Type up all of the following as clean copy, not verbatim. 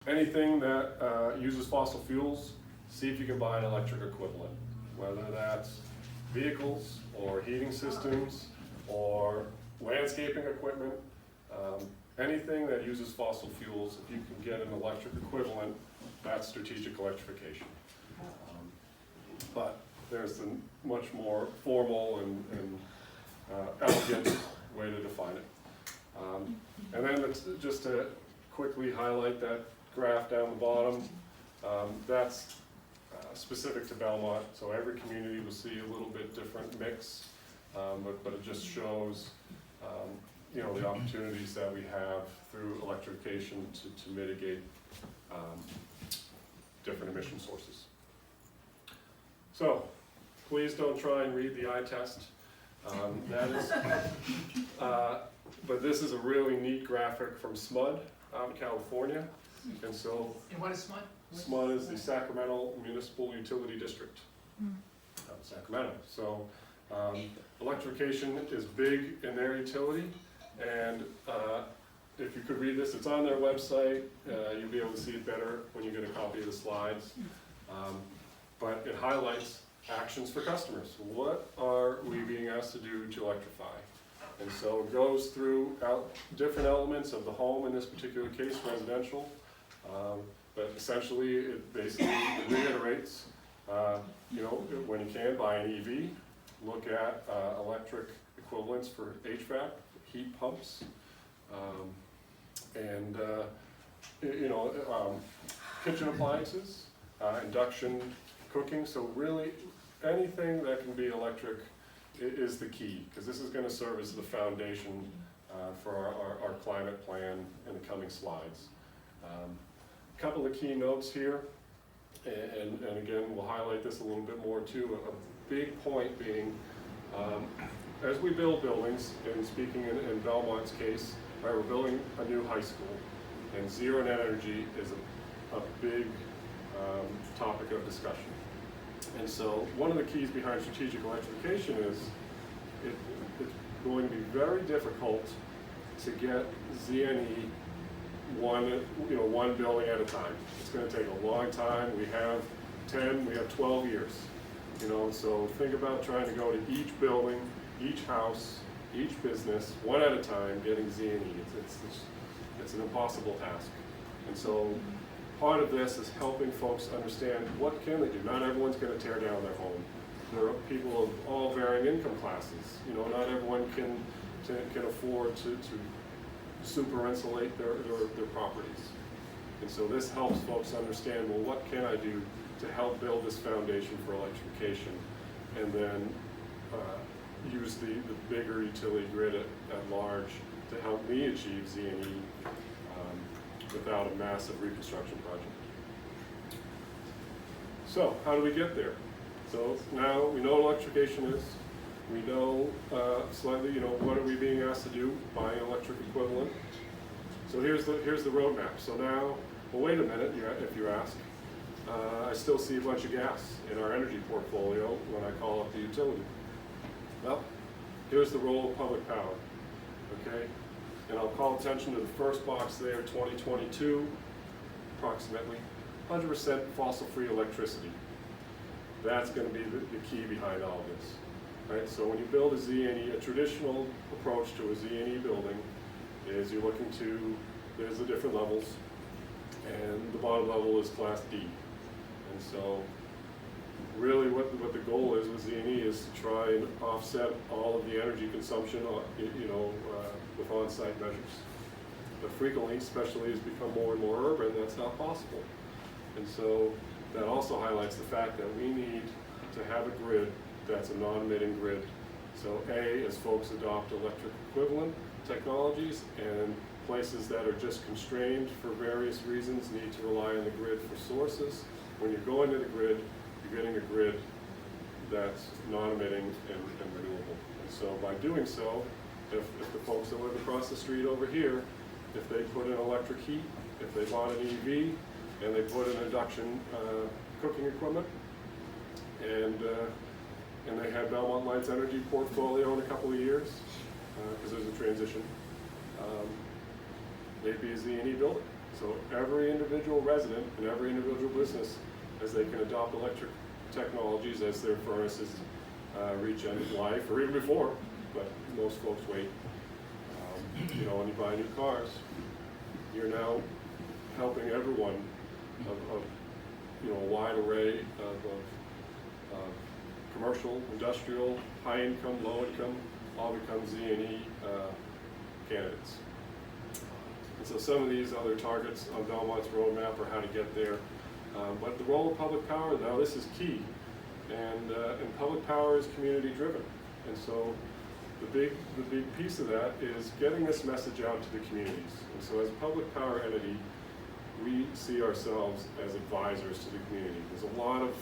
anything that uses fossil fuels, see if you can buy an electric equivalent, whether that's vehicles or heating systems or landscaping equipment. Anything that uses fossil fuels, if you can get an electric equivalent, that's strategic electrification. But there's a much more formal and elegant way to define it. And then just to quickly highlight that graph down the bottom, that's specific to Belmont, so every community will see a little bit different mix, but it just shows you know, the opportunities that we have through electrification to mitigate different emission sources. So please don't try and read the eye test. That is, but this is a really neat graphic from SMUD out in California. And so, And what is SMUD? SMUD is the Sacramento Municipal Utility District of Sacramento. So electrification is big in their utility, and if you could read this, it's on their website. You'll be able to see it better when you get a copy of the slides. But it highlights actions for customers. What are we being asked to do to electrify? And so it goes through different elements of the home, in this particular case, residential. But essentially, it basically reiterates, you know, when you can, buy an EV, look at electric equivalents for HVAC, heat pumps, and you know, kitchen appliances, induction cooking. So really, anything that can be electric is the key, because this is going to serve as the foundation for our climate plan in the coming slides. A couple of key notes here, and again, we'll highlight this a little bit more too. A big point being, as we build buildings, and speaking in Belmont's case, right, we're building a new high school, and zero net energy is a big topic of discussion. And so one of the keys behind strategic electrification is it's going to be very difficult to get ZNE one building at a time. It's going to take a long time. We have 10, we have 12 years. You know, so think about trying to go to each building, each house, each business, one at a time, getting ZNE. It's an impossible task. And so part of this is helping folks understand what can they do. Not everyone's going to tear down their home. There are people of all varying income classes. You know, not everyone can afford to super insulate their properties. And so this helps folks understand, well, what can I do to help build this foundation for electrification, and then use the bigger utility grid at large to help me achieve ZNE without a massive reconstruction project. So how do we get there? So now we know what electrification is. We know slightly, you know, what are we being asked to do by an electric equivalent. So here's the roadmap. So now, well, wait a minute, if you ask. I still see a bunch of gas in our energy portfolio when I call up the utility. Well, here's the role of public power, okay? And I'll call attention to the first box there, 2022, approximately 100% fossil-free electricity. That's going to be the key behind all of this, right? So when you build a ZNE, a traditional approach to a ZNE building is you're looking to, there's the different levels, and the bottom level is Class D. And so really what the goal is with ZNE is to try and offset all of the energy consumption, you know, with on-site measures. But frequently, especially as we become more and more urban, that's not possible. And so that also highlights the fact that we need to have a grid that's a non-emitting grid. So A, as folks adopt electric equivalent technologies, and places that are just constrained for various reasons need to rely on the grid for sources. When you're going to the grid, you're getting a grid that's non-emitting and renewable. And so by doing so, if the folks that live across the street over here, if they put in electric heat, if they bought an EV, and they put in induction cooking equipment, and they had Belmont Light's energy portfolio in a couple of years, because there's a transition, they'd be a ZNE building. So every individual resident and every individual business, as they can adopt electric technologies as their furnaces reach end of life, or even before, but most folks wait. You know, when you buy new cars, you're now helping everyone of you know, a wide array of commercial, industrial, high income, low income, all become Z&E candidates. And so some of these other targets on Belmont's roadmap are how to get there. But the role of public power, now this is key. And public power is community driven. And so the big piece of that is getting this message out to the communities. And so as a public power entity, we see ourselves as advisors to the community. There's a lot of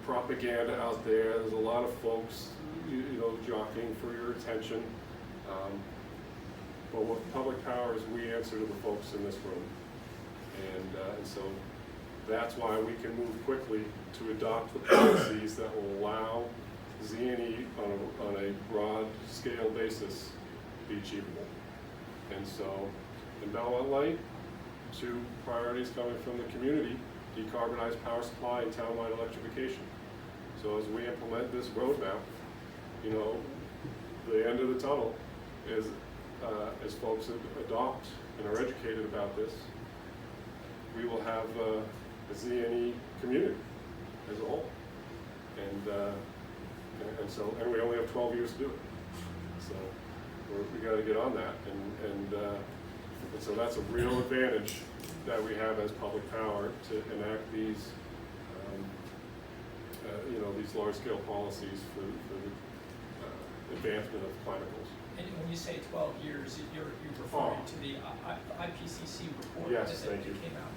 propaganda out there. There's a lot of folks, you know, jockeying for your attention. But with public power is we answer to the folks in this room. And so that's why we can move quickly to adopt the policies that will allow Z&E on a broad scale basis be achievable. And so in Belmont Light, 2 priorities coming from the community: decarbonized power supply and townwide electrification. So as we implement this roadmap, you know, the end of the tunnel is as folks adopt and are educated about this, we will have a Z&E community as a whole. And so we only have 12 years to do it. So we got to get on that. And so that's a real advantage that we have as public power to enact these, you know, these large-scale policies for the advancement of climate goals. And when you say 12 years, you're referring to the IPCC report that came out.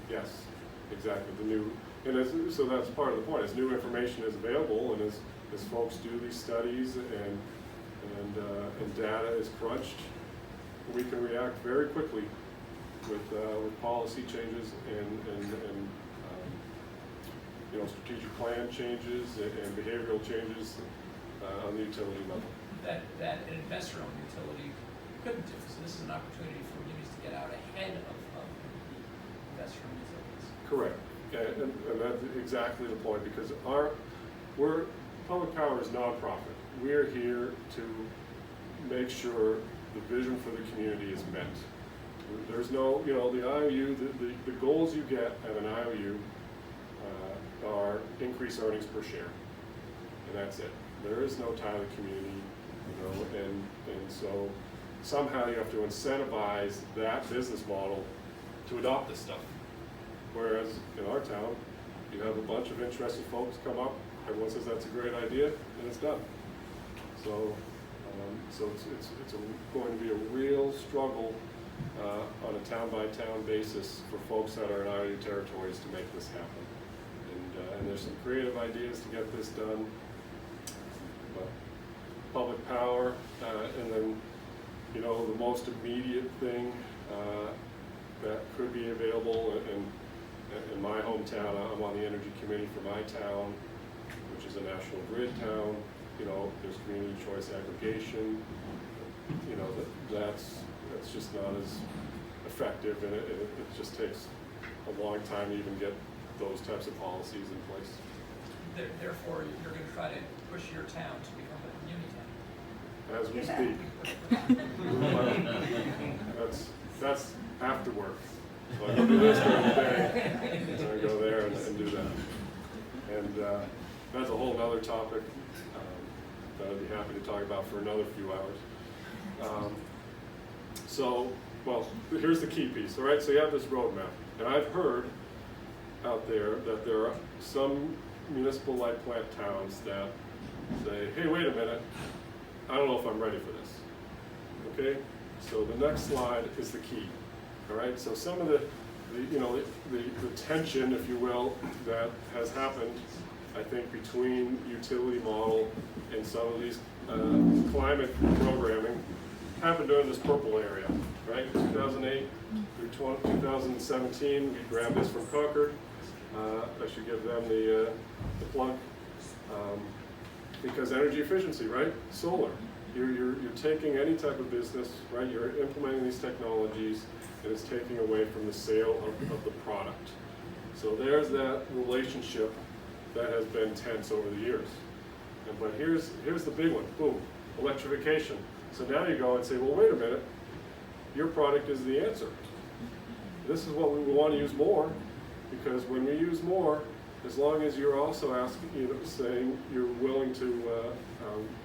Yes, exactly. The new, and so that's part of the point. As new information is available, and as folks do these studies and data is crunched, we can react very quickly with policy changes and you know, strategic plan changes and behavioral changes on the utility level. That an investor-owned utility couldn't do. So this is an opportunity for munis to get out ahead of the investor-owned utilities. Correct, and that's exactly the point, because public power is nonprofit. We are here to make sure the vision for the community is met. There's no, you know, the IOU, the goals you get at an IOU are increased earnings per share, and that's it. There is no tie to the community, you know, and so somehow you have to incentivize that business model to adopt this stuff. Whereas in our town, you have a bunch of interested folks come up, everyone says that's a great idea, and it's done. So, so it's going to be a real struggle on a town-by-town basis for folks that are in IOU territories to make this happen. And there's some creative ideas to get this done. But public power, and then, you know, the most immediate thing that could be available in my hometown, I'm on the energy committee for my town, which is a national grid town. You know, there's community choice aggregation. You know, that's just not as effective, and it just takes a long time to even get those types of policies in place. Therefore, you're going to try to push your town to become a community town. As we speak. That's after work. So I can do this during the day, and I go there and do that. And that's a whole other topic that I'd be happy to talk about for another few hours. So, well, here's the key piece, all right? So you have this roadmap, and I've heard out there that there are some municipal light plant towns that say, hey, wait a minute, I don't know if I'm ready for this, okay? So the next slide is the key, all right? So some of the tension, if you will, that has happened, I think, between utility model and some of these climate programming happened during this purple area, right? 2008 through 2017, we grabbed this from Concord. I should give them the plug, because energy efficiency, right? Solar. You're taking any type of business, right? You're implementing these technologies, and it's taking away from the sale of the product. So there's that relationship that has been tense over the years. But here's the big one, boom, electrification. So now you go and say, well, wait a minute, your product is the answer. This is what we want to use more, because when we use more, as long as you're also asking, saying you're willing to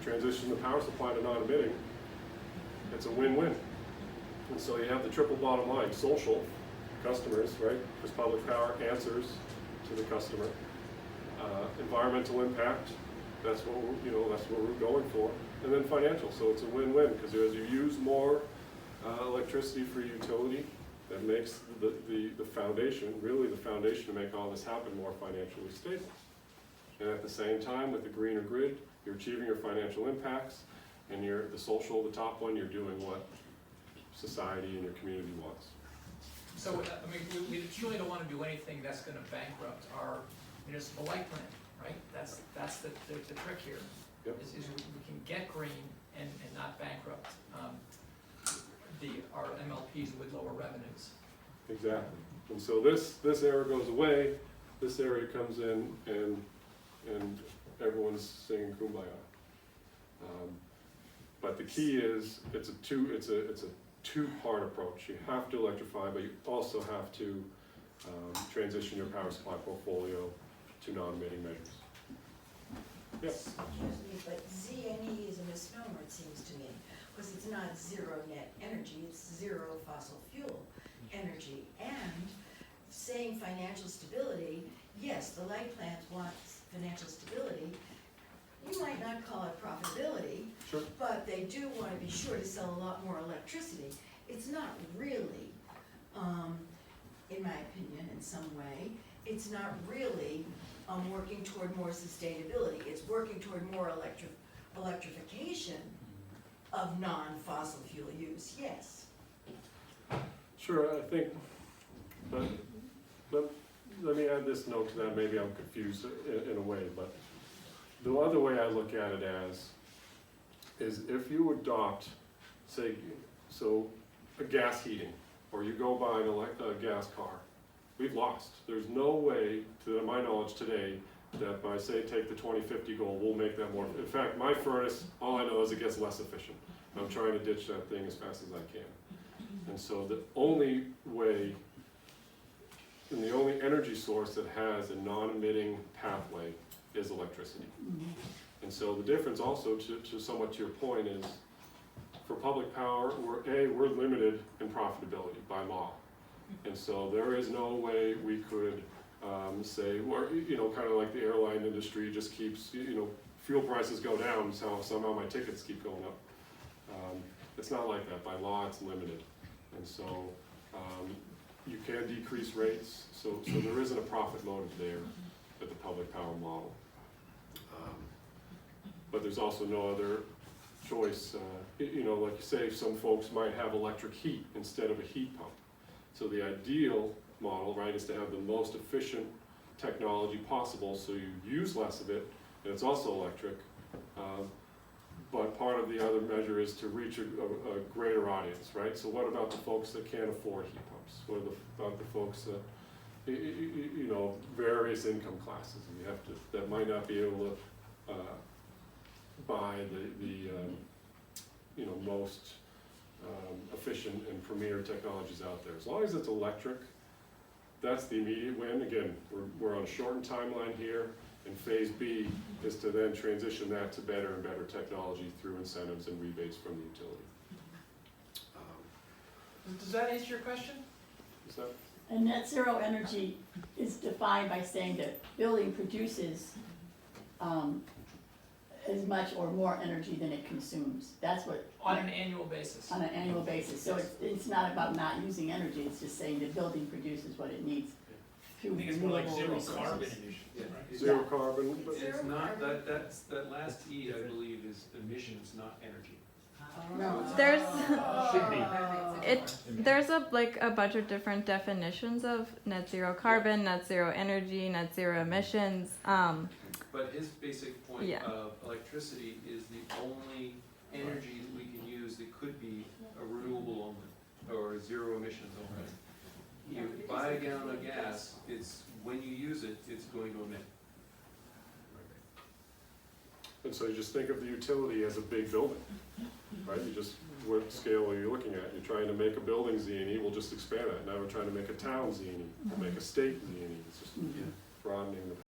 transition the power supply to non-emitting, it's a win-win. And so you have the triple bottom line: social, customers, right? Because public power answers to the customer. Environmental impact, that's what we're going for, and then financial. So it's a win-win, because as you use more electricity for utility, that makes the foundation, really the foundation to make all this happen, more financially stable. And at the same time, with the greener grid, you're achieving your financial impacts, and the social, the top one, you're doing what society and your community wants. So, I mean, we truly don't want to do anything that's going to bankrupt our municipal light plan, right? That's the trick here. Yep. Is we can get green and not bankrupt our MLPs with lower revenues. Exactly. And so this era goes away, this area comes in, and everyone's singing Kumbaya. But the key is it's a two-part approach. You have to electrify, but you also have to transition your power supply portfolio to non-emitting measures. Yes. Excuse me, but ZNE is a misnomer, it seems to me, because it's not zero net energy, it's zero fossil fuel energy. And saying financial stability, yes, the light plant wants financial stability. You might not call it profitability, Sure. but they do want to be sure to sell a lot more electricity. It's not really, in my opinion, in some way, it's not really working toward more sustainability. It's working toward more electrification of non-fossil fuel use, yes. Sure, I think, but let me add this note to that. Maybe I'm confused in a way, but the other way I look at it is if you adopt, say, so a gas heating, or you go buy a gas car, we've lost. There's no way, to my knowledge today, that by, say, take the 2050 goal, we'll make that more. In fact, my furnace, all I know is it gets less efficient. I'm trying to ditch that thing as fast as I can. And so the only way, and the only energy source that has a non-emitting pathway is electricity. And so the difference also, to somewhat to your point, is for public power, we're limited in profitability by law. And so there is no way we could say, or, kind of like the airline industry just keeps, fuel prices go down, so somehow my tickets keep going up. It's not like that. By law, it's limited. And so you can decrease rates, so there isn't a profit motive there with the public power model. But there's also no other choice. Like you say, some folks might have electric heat instead of a heat pump. So the ideal model, right, is to have the most efficient technology possible, so you use less of it, and it's also electric. But part of the other measure is to reach a greater audience, right? So what about the folks that can't afford heat pumps? What about the folks that, various income classes, and you have to, that might not be able to buy the most efficient and premier technologies out there. As long as it's electric, that's the immediate win. Again, we're on a shortened timeline here, and phase B is to then transition that to better and better technology through incentives and rebates from the utility. Does that answer your question? Is that? And net zero energy is defined by saying that building produces as much or more energy than it consumes. That's what. On an annual basis. On an annual basis. So it's not about not using energy, it's just saying the building produces what it needs through I think it's more like renewable zero resources. carbon emissions, right? Zero carbon, but It's not, that last E, I believe, is emissions, not energy. No. There's Should be. there's a bunch of different definitions of net zero carbon, net zero energy, net zero emissions. But his basic point Yeah. of electricity is the only energy that we can use that could be a renewable only. or zero emissions only. You buy a gallon of gas, it's, when you use it, it's going to emit. And so you just think of the utility as a big building, right? You just, what scale are you looking at? You're trying to make a building Z&E, we'll just expand that. Now we're trying to make a town Z&E, we'll make a state Z&E. It's just broadening the